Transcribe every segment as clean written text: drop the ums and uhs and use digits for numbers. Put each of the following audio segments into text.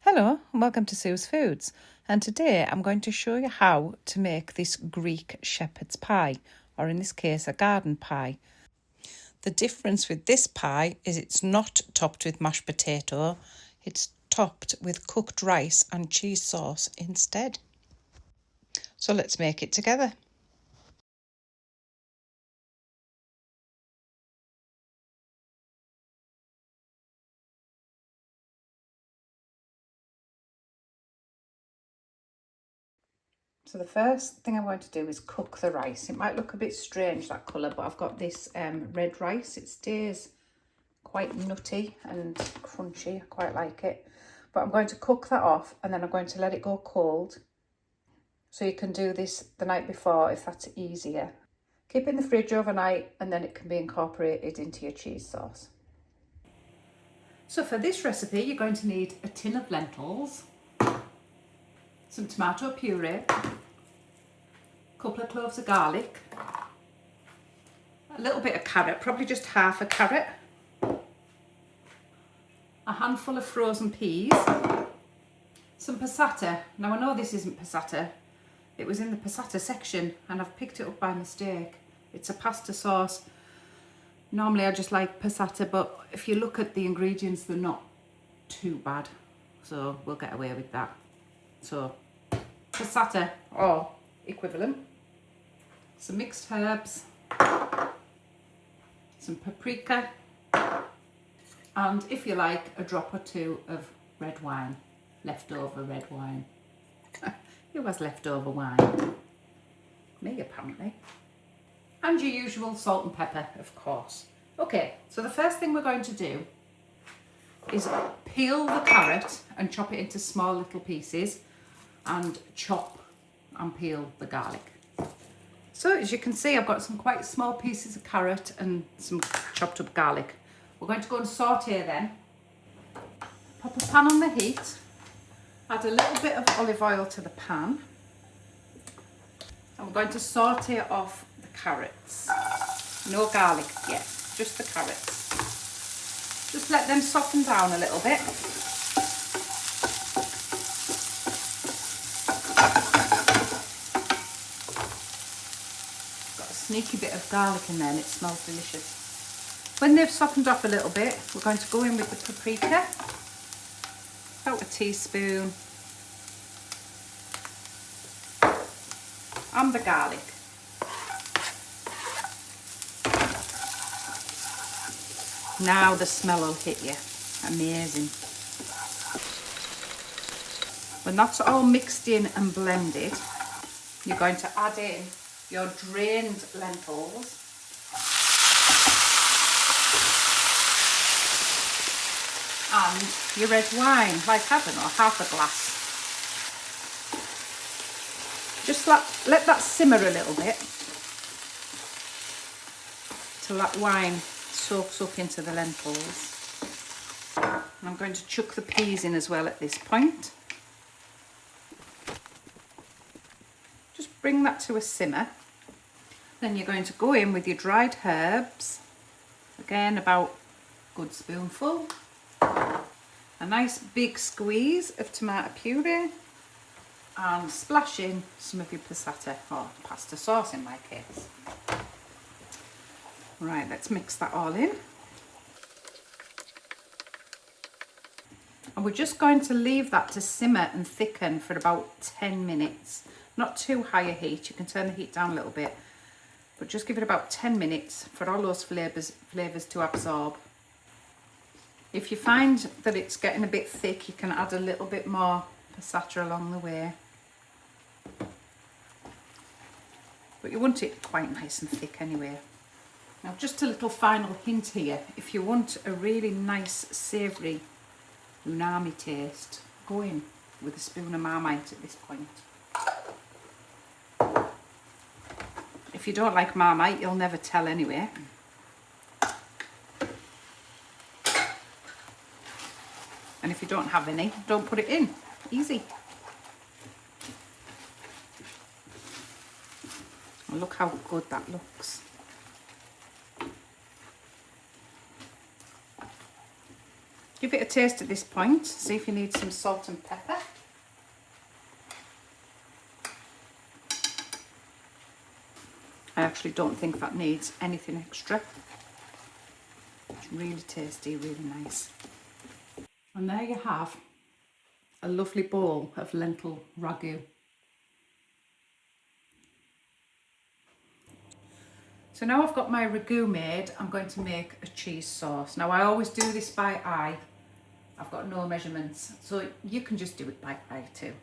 Hello and welcome to Sue's Foods, and today I'm going to show you how to make this Greek shepherd's pie, or in this case a garden pie. The difference with this pie is it's not topped with mashed potato, it's topped with cooked rice and cheese sauce instead. So let's make it together. So the first thing I'm going to do is cook the rice. It might look a bit strange, that colour, but I've got this red rice. It stays quite nutty and crunchy. I quite like it. But I'm going to cook that off and then I'm going to let it go cold. So you can do this the night before if that's easier. Keep it in the fridge overnight and then it can be incorporated into your cheese sauce. So for this recipe, you're going to need a tin of lentils, some tomato puree, a couple of cloves of garlic, a little bit of carrot, probably just half a carrot, a handful of frozen peas, some passata. Now I know this isn't passata, it was in the passata section and I've picked it up by mistake. It's a pasta sauce. Normally I just like passata, but if you look at the ingredients they're not too bad, so we'll get away with that. So passata or equivalent, some mixed herbs, some paprika, and if you like, a drop or two of red wine, leftover red wine. It was leftover wine. Me, apparently. And your usual salt and pepper, of course. Okay, so the first thing we're going to do is peel the carrot and chop it into small little pieces and chop and peel the garlic. So as you can see, I've got some quite small pieces of carrot and some chopped up garlic. We're going to go and saute them. Pop a pan on the heat. Add a little bit of olive oil to the pan. And we're going to saute off the carrots. No garlic yet, just the carrots. Just let them soften down a little bit. Got a sneaky bit of garlic in there and it smells delicious. When they've softened up a little bit, we're going to go in with the paprika. About a teaspoon. And the garlic. Now the smell will hit you. Amazing. When that's all mixed in and blended, you're going to add in your drained lentils. And your red wine, like I don't know, half a glass. Just let that simmer a little bit till that wine soaks up into the lentils. And I'm going to chuck the peas in as well at this point. Just bring that to a simmer. Then you're going to go in with your dried herbs. Again, about a good spoonful. A nice big squeeze of tomato puree. And splash in some of your passata, or pasta sauce in my case. Right, let's mix that all in. And we're just going to leave that to simmer and thicken for about 10 minutes. Not too high a heat, you can turn the heat down a little bit, but just give it about 10 minutes for all those flavours to absorb. If you find that it's getting a bit thick, you can add a little bit more passata along the way. But you want it quite nice and thick anyway. Now just a little final hint here. If you want a really nice savoury umami taste, go in with a spoon of Marmite at this point. If you don't like Marmite, you'll never tell anyway. And if you don't have any, don't put it in. Easy. And look how good that looks. Give it a taste at this point, see if you need some salt and pepper. I actually don't think that needs anything extra. It's really tasty, really nice. And there you have a lovely bowl of lentil ragu. So now I've got my ragu made, I'm going to make a cheese sauce. Now I always do this by eye. I've got no measurements, so you can just do it by eye too.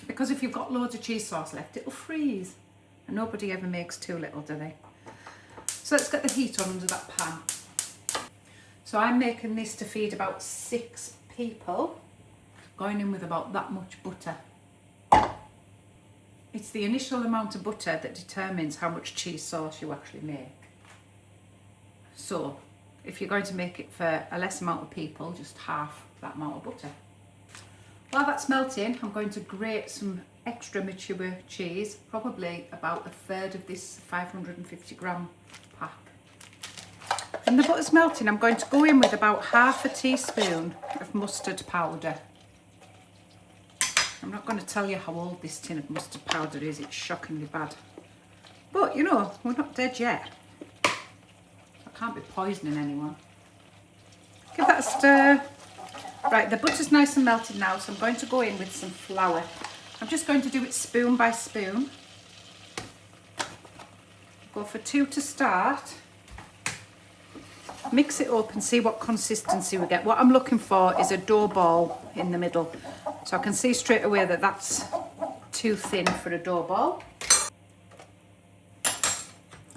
Because if you've got loads of cheese sauce left, it'll freeze. And nobody ever makes too little, do they? So let's get the heat on under that pan. So I'm making this to feed about 6 people, going in with about that much butter. It's the initial amount of butter that determines how much cheese sauce you actually make. So if you're going to make it for a less amount of people, just half that amount of butter. While that's melting, I'm going to grate some extra mature cheese, probably about a third of this 550 gram pack. When the butter's melting, I'm going to go in with about half a teaspoon of mustard powder. I'm not going to tell you how old this tin of mustard powder is, it's shockingly bad. But you know, we're not dead yet. I can't be poisoning anyone. Give that a stir. Right, the butter's nice and melted now, so I'm going to go in with some flour. I'm just going to do it spoon by spoon. Go for 2 to start. Mix it up and see what consistency we get. What I'm looking for is a dough ball in the middle. So I can see straight away that that's too thin for a dough ball.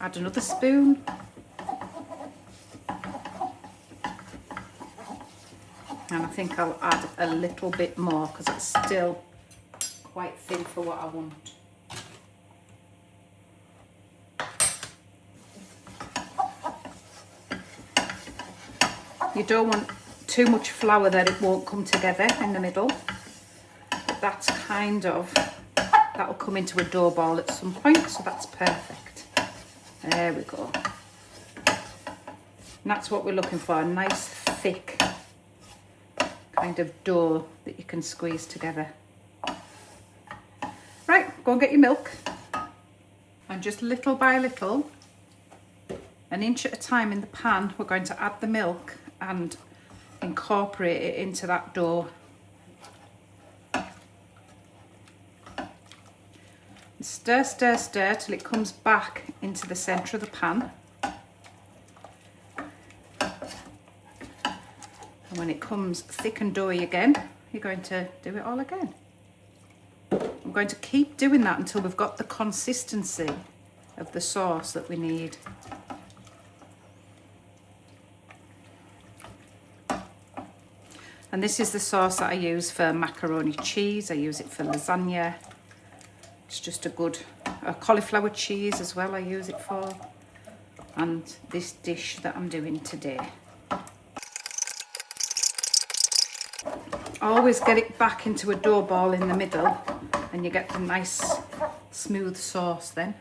Add another spoon. And I think I'll add a little bit more because it's still quite thin for what I want. You don't want too much flour that it won't come together in the middle. But that's that'll come into a dough ball at some point, so that's perfect. There we go. And that's what we're looking for, a nice thick kind of dough that you can squeeze together. Right, go and get your milk. And just little by little, an inch at a time in the pan, we're going to add the milk and incorporate it into that dough. Stir, stir, stir till it comes back into the centre of the pan. And when it comes thick and doughy again, you're going to do it all again. I'm going to keep doing that until we've got the consistency of the sauce that we need. And this is the sauce that I use for macaroni cheese. I use it for lasagna. It's just a cauliflower cheese as well I use it for. And this dish that I'm doing today. Always get it back into a dough ball in the middle and you get the nice smooth sauce then.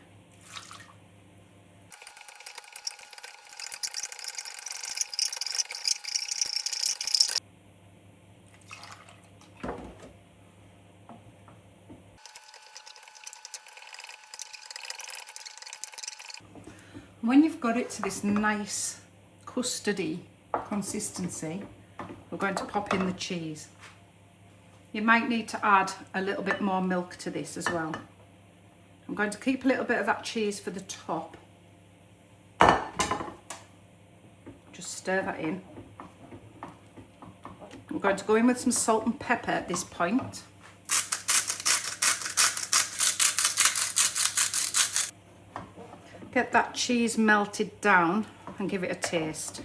When you've got it to this nice custardy consistency, we're going to pop in the cheese. You might need to add a little bit more milk to this as well. I'm going to keep a little bit of that cheese for the top. Just stir that in. I'm going to go in with some salt and pepper at this point. Get that cheese melted down and give it a taste.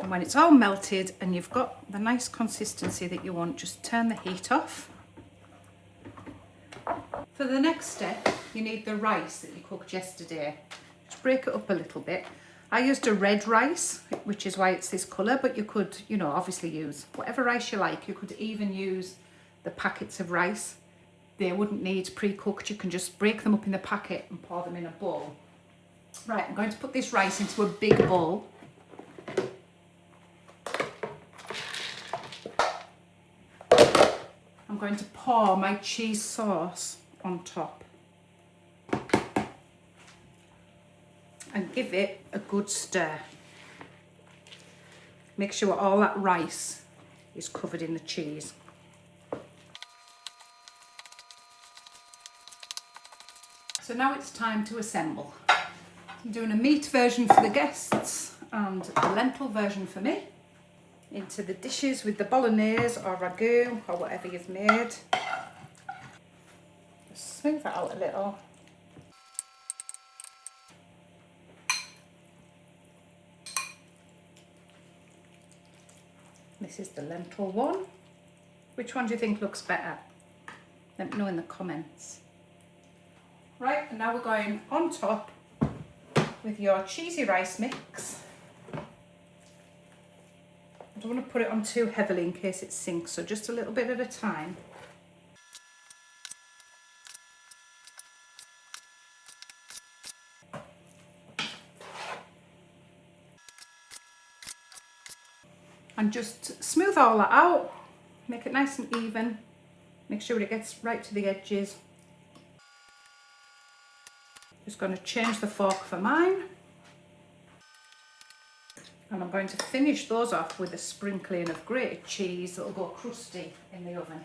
And when it's all melted and you've got the nice consistency that you want, just turn the heat off. For the next step, you need the rice that you cooked yesterday. Just break it up a little bit. I used a red rice, which is why it's this colour, but you could, you know, obviously use whatever rice you like. You could even use the packets of rice. They wouldn't need pre-cooked. You can just break them up in the packet and pour them in a bowl. Right, I'm going to put this rice into a big bowl. I'm going to pour my cheese sauce on top and give it a good stir. Make sure all that rice is covered in the cheese. So now it's time to assemble. I'm doing a meat version for the guests and a lentil version for me. Into the dishes with the bolognese or ragu or whatever you've made. Just smooth that out a little. This is the lentil one. Which one do you think looks better? Let me know in the comments. Right, and now we're going on top with your cheesy rice mix. I don't want to put it on too heavily in case it sinks, so just a little bit at a time. And just smooth all that out, make it nice and even, make sure it gets right to the edges. Just going to change the fork for mine. And I'm going to finish those off with a sprinkling of grated cheese that will go crusty in the oven.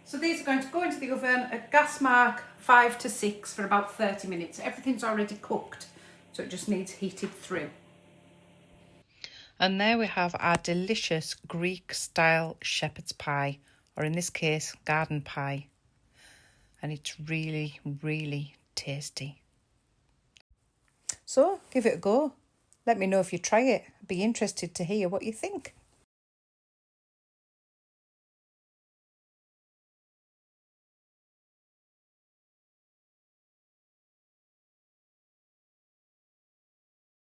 So these are going to go into the oven at gas mark 5 to 6 for about 30 minutes. Everything's already cooked, so it just needs heated through. And there we have our delicious Greek style shepherd's pie, or in this case, garden pie. And it's really, really tasty. So give it a go. Let me know if you try it. I'd be interested to hear what you think.